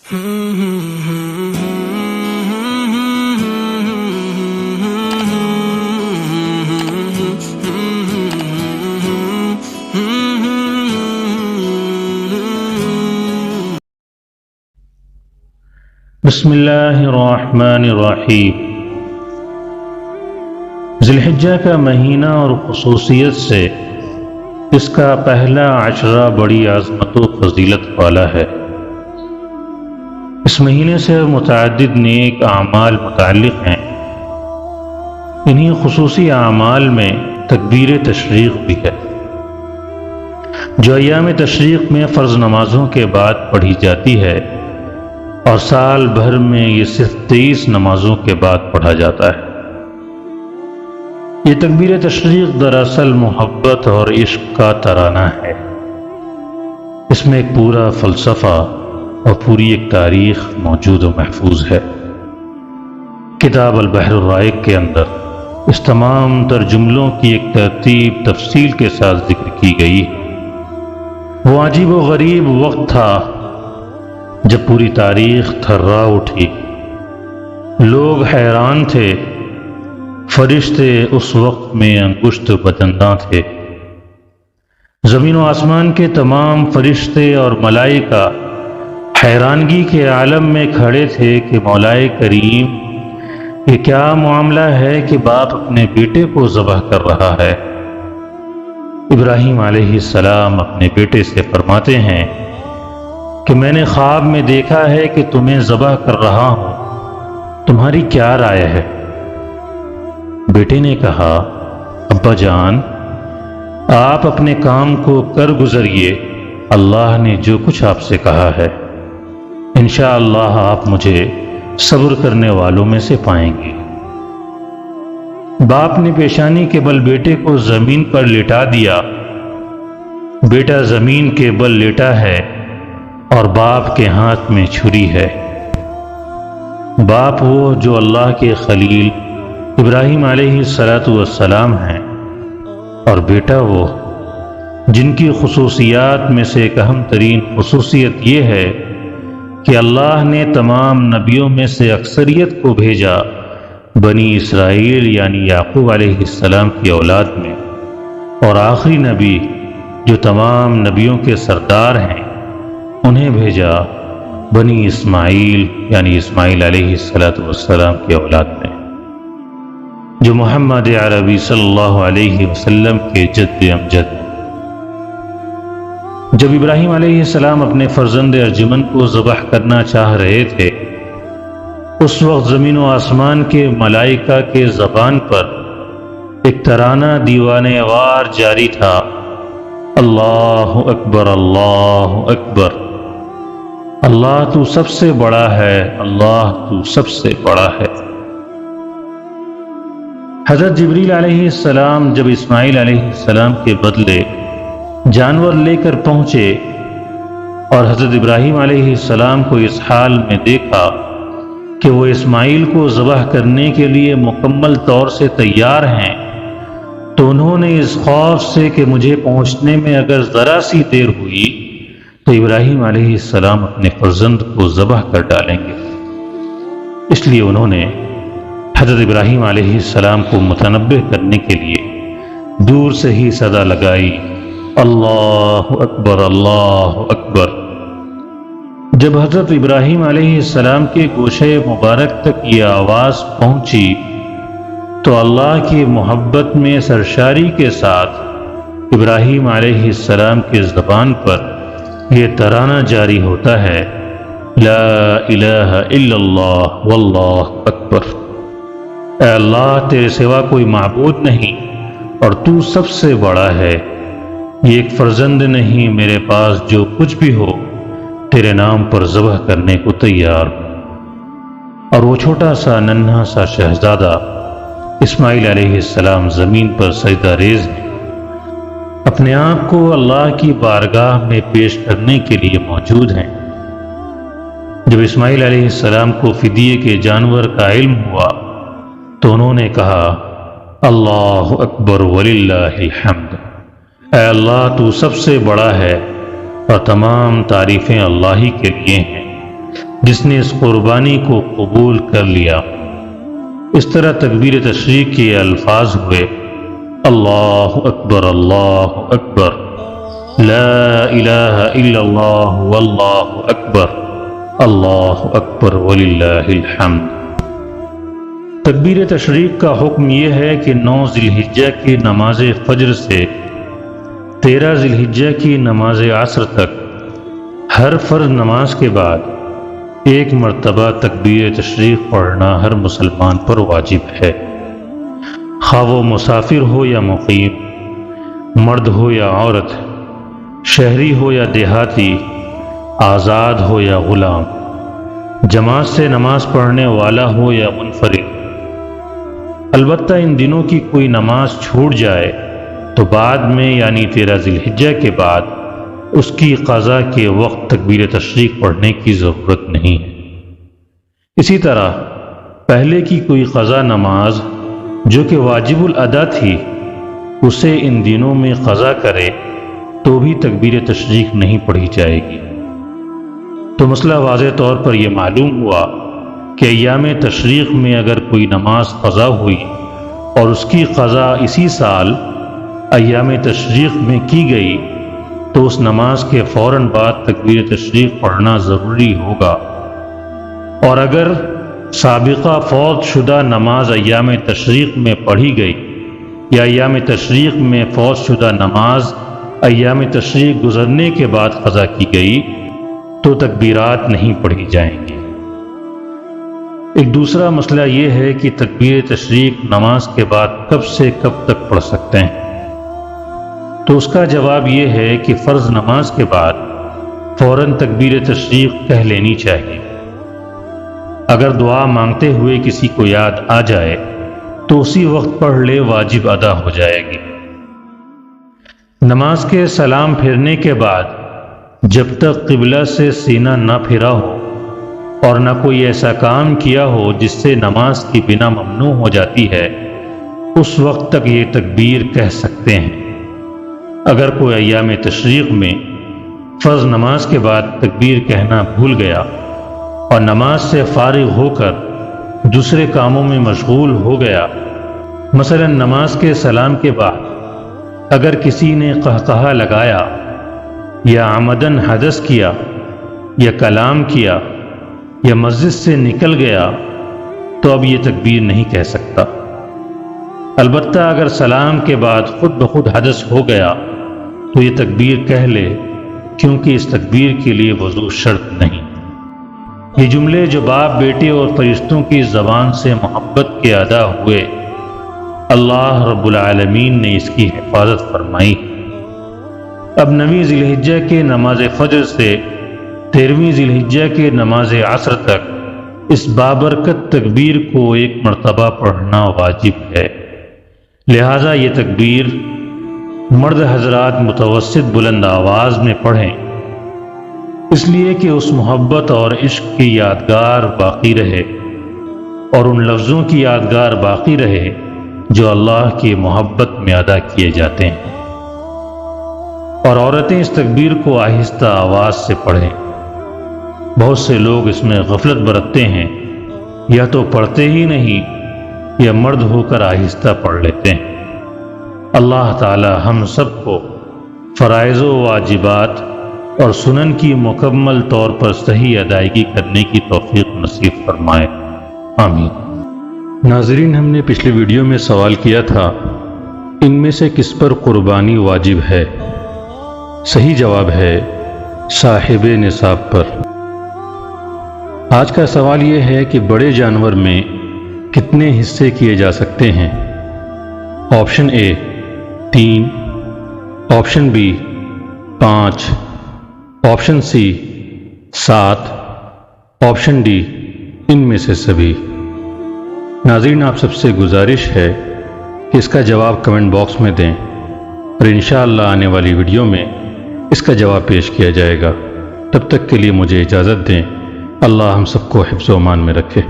بسم اللہ الرحمن الرحیم۔ ذی الحجہ کا مہینہ اور خصوصیت سے اس کا پہلا عشرہ بڑی عظمت و فضیلت والا ہے۔ اس مہینے سے متعدد نیک اعمال متعلق ہیں۔ انہی خصوصی اعمال میں تکبیر تشریق بھی ہے، جو ایام تشریق میں فرض نمازوں کے بعد پڑھی جاتی ہے، اور سال بھر میں یہ صرف 23 نمازوں کے بعد پڑھا جاتا ہے۔ یہ تکبیر تشریق دراصل محبت اور عشق کا ترانہ ہے۔ اس میں ایک پورا فلسفہ اور پوری ایک تاریخ موجود و محفوظ ہے۔ کتاب البحر الرائق کے اندر اس تمام تر جملوں کی ایک ترتیب تفصیل کے ساتھ ذکر کی گئی ہے۔ وہ عجیب و غریب وقت تھا جب پوری تاریخ تھرا اٹھی، لوگ حیران تھے، فرشتے اس وقت میں انگشت بدنداں تھے۔ زمین و آسمان کے تمام فرشتے اور ملائکہ حیرانگی کے عالم میں کھڑے تھے کہ مولا کریم، یہ کیا معاملہ ہے کہ باپ اپنے بیٹے کو ذبح کر رہا ہے؟ ابراہیم علیہ السلام اپنے بیٹے سے فرماتے ہیں کہ میں نے خواب میں دیکھا ہے کہ تمہیں ذبح کر رہا ہوں، تمہاری کیا رائے ہے؟ بیٹے نے کہا، ابا جان، آپ اپنے کام کو کر گزریے، اللہ نے جو کچھ آپ سے کہا ہے، انشاءاللہ آپ مجھے صبر کرنے والوں میں سے پائیں گے۔ باپ نے پیشانی کے بل بیٹے کو زمین پر لٹا دیا۔ بیٹا زمین کے بل لیٹا ہے اور باپ کے ہاتھ میں چھری ہے۔ باپ وہ جو اللہ کے خلیل ابراہیم علیہ السلام ہیں، اور بیٹا وہ جن کی خصوصیات میں سے ایک اہم ترین خصوصیت یہ ہے کہ اللہ نے تمام نبیوں میں سے اکثریت کو بھیجا بنی اسرائیل یعنی یعقوب علیہ السلام کی اولاد میں، اور آخری نبی جو تمام نبیوں کے سردار ہیں انہیں بھیجا بنی اسماعیل یعنی اسماعیل علیہ السلام کی اولاد میں، جو محمد عربی صلی اللہ علیہ وسلم کے جد امجد ہیں۔ جب ابراہیم علیہ السلام اپنے فرزند ارجمن کو ذبح کرنا چاہ رہے تھے، اس وقت زمین و آسمان کے ملائکہ کے زبان پر ایک ترانہ دیوانے وار جاری تھا، اللہ اکبر، اللہ اکبر، اللہ تو سب سے بڑا ہے، اللہ تو سب سے بڑا ہے۔ حضرت جبریل علیہ السلام جب اسماعیل علیہ السلام کے بدلے جانور لے کر پہنچے اور حضرت ابراہیم علیہ السلام کو اس حال میں دیکھا کہ وہ اسماعیل کو ذبح کرنے کے لیے مکمل طور سے تیار ہیں، تو انہوں نے اس خوف سے کہ مجھے پہنچنے میں اگر ذرا سی دیر ہوئی تو ابراہیم علیہ السلام اپنے فرزند کو ذبح کر ڈالیں گے، اس لیے انہوں نے حضرت ابراہیم علیہ السلام کو متنبہ کرنے کے لیے دور سے ہی صدا لگائی، اللہ اکبر، اللہ اکبر۔ جب حضرت ابراہیم علیہ السلام کے گوشے مبارک تک یہ آواز پہنچی تو اللہ کی محبت میں سرشاری کے ساتھ ابراہیم علیہ السلام کے زبان پر یہ ترانہ جاری ہوتا ہے، لا الہ الا اللہ واللہ اکبر، اے اللہ تیرے سوا کوئی معبود نہیں اور تو سب سے بڑا ہے، یہ ایک فرزند نہیں، میرے پاس جو کچھ بھی ہو تیرے نام پر ذبح کرنے کو تیار ہوں۔ اور وہ چھوٹا سا ننھا سا شہزادہ اسماعیل علیہ السلام زمین پر سجدہ ریز ہیں، اپنے آپ کو اللہ کی بارگاہ میں پیش کرنے کے لیے موجود ہیں۔ جب اسماعیل علیہ السلام کو فدیے کے جانور کا علم ہوا تو انہوں نے کہا، اللہ اکبر وللہ الحمد، اے اللہ تو سب سے بڑا ہے اور تمام تعریفیں اللہ ہی کے لیے ہیں، جس نے اس قربانی کو قبول کر لیا۔ اس طرح تکبیر تشریق کے الفاظ ہوئے: اللہ اکبر، اللہ اکبر، لا الہ الا اللہ واللہ اکبر، اللہ اکبر وللہ الحمد۔ تکبیر تشریق کا حکم یہ ہے کہ 9 ذی الحجہ کی نماز فجر سے 13 ذی الحجہ کی نماز عصر تک ہر فرض نماز کے بعد ایک مرتبہ تکبیر تشریق پڑھنا ہر مسلمان پر واجب ہے، خواہ وہ مسافر ہو یا مقیم، مرد ہو یا عورت، شہری ہو یا دیہاتی، آزاد ہو یا غلام، جماعت سے نماز پڑھنے والا ہو یا منفرد۔ البتہ ان دنوں کی کوئی نماز چھوٹ جائے تو بعد میں یعنی 13 ذی الحجہ کے بعد اس کی قضا کے وقت تکبیر تشریق پڑھنے کی ضرورت نہیں ہے۔ اسی طرح پہلے کی کوئی قضا نماز جو کہ واجب الادا تھی اسے ان دنوں میں قضا کرے تو بھی تکبیر تشریق نہیں پڑھی جائے گی۔ تو مسئلہ واضح طور پر یہ معلوم ہوا کہ ایام تشریق میں اگر کوئی نماز قضا ہوئی اور اس کی قضا اسی سال ایام تشریق میں کی گئی تو اس نماز کے فوراً بعد تکبیر تشریق پڑھنا ضروری ہوگا، اور اگر سابقہ فوت شدہ نماز ایام تشریق میں پڑھی گئی یا ایام تشریق میں فوت شدہ نماز ایام تشریق گزرنے کے بعد قضا کی گئی تو تکبیرات نہیں پڑھی جائیں گی۔ ایک دوسرا مسئلہ یہ ہے کہ تکبیر تشریق نماز کے بعد کب سے کب تک پڑھ سکتے ہیں؟ تو اس کا جواب یہ ہے کہ فرض نماز کے بعد فوراً تکبیر تشریق کہہ لینی چاہیے۔ اگر دعا مانگتے ہوئے کسی کو یاد آ جائے تو اسی وقت پڑھ لے، واجب ادا ہو جائے گی۔ نماز کے سلام پھیرنے کے بعد جب تک قبلہ سے سینہ نہ پھرا ہو اور نہ کوئی ایسا کام کیا ہو جس سے نماز کی بنا ممنوع ہو جاتی ہے، اس وقت تک یہ تکبیر کہہ سکتے ہیں۔ اگر کوئی ایام تشریق میں فرض نماز کے بعد تکبیر کہنا بھول گیا اور نماز سے فارغ ہو کر دوسرے کاموں میں مشغول ہو گیا، مثلا نماز کے سلام کے بعد اگر کسی نے قہقہا لگایا یا عمدن حدث کیا یا کلام کیا یا مسجد سے نکل گیا تو اب یہ تکبیر نہیں کہہ سکتا۔ البتہ اگر سلام کے بعد خود بخود حدث ہو گیا تو یہ تکبیر کہہ لے، کیونکہ اس تکبیر کے لیے وضو شرط نہیں۔ یہ جملے جو باپ، بیٹے اور فرشتوں کی زبان سے محبت کے ادا ہوئے، اللہ رب العالمین نے اس کی حفاظت فرمائی۔ اب 9 ذی الحجہ کے نماز فجر سے 13 ذی الحجہ کے نماز عصر تک اس بابرکت تکبیر کو ایک مرتبہ پڑھنا واجب ہے، لہٰذا یہ تکبیر مرد حضرات متوسط بلند آواز میں پڑھیں، اس لیے کہ اس محبت اور عشق کی یادگار باقی رہے اور ان لفظوں کی یادگار باقی رہے جو اللہ کی محبت میں ادا کیے جاتے ہیں۔ اور عورتیں اس تکبیر کو آہستہ آواز سے پڑھیں۔ بہت سے لوگ اس میں غفلت برتتے ہیں، یا تو پڑھتے ہی نہیں یا مرد ہو کر آہستہ پڑھ لیتے ہیں۔ اللہ تعالی ہم سب کو فرائض و واجبات اور سنن کی مکمل طور پر صحیح ادائیگی کرنے کی توفیق نصیب فرمائے، آمین۔ ناظرین، ہم نے پچھلی ویڈیو میں سوال کیا تھا ان میں سے کس پر قربانی واجب ہے؟ صحیح جواب ہے صاحب نصاب پر۔ آج کا سوال یہ ہے کہ بڑے جانور میں کتنے حصے کیے جا سکتے ہیں؟ Option A 3، option B 5، option C 7، option D ان میں سے سبھی۔ ناظرین، آپ سب سے گزارش ہے کہ اس کا جواب کمنٹ باکس میں دیں اور انشاءاللہ آنے والی ویڈیو میں اس کا جواب پیش کیا جائے گا۔ تب تک کے لیے مجھے اجازت دیں۔ اللہ ہم سب کو حفظ و امان میں رکھے۔